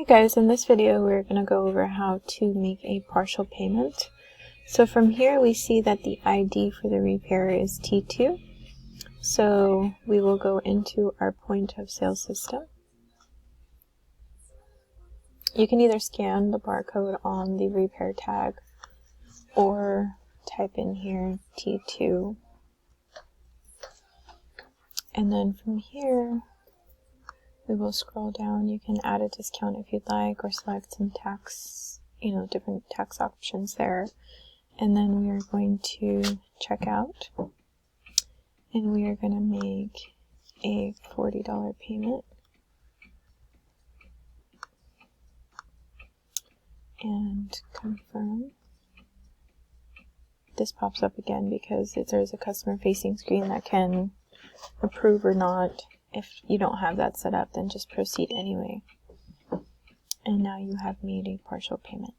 Hey guys, in this video we're going to go over how to make a partial payment. So from here we see that the ID for the repair is T2. So we will go into our point of sale system. You can either scan the barcode on the repair tag or type in here T2. And then from here we will scroll down. You can add a discount if you'd like, or select some tax, different tax options there. And then we are going to check out, and we are going to make a $40 payment. And confirm. This pops up again because there's a customer facing screen that can approve or not. If you don't have that set up, then just proceed anyway. And now you have made a partial payment.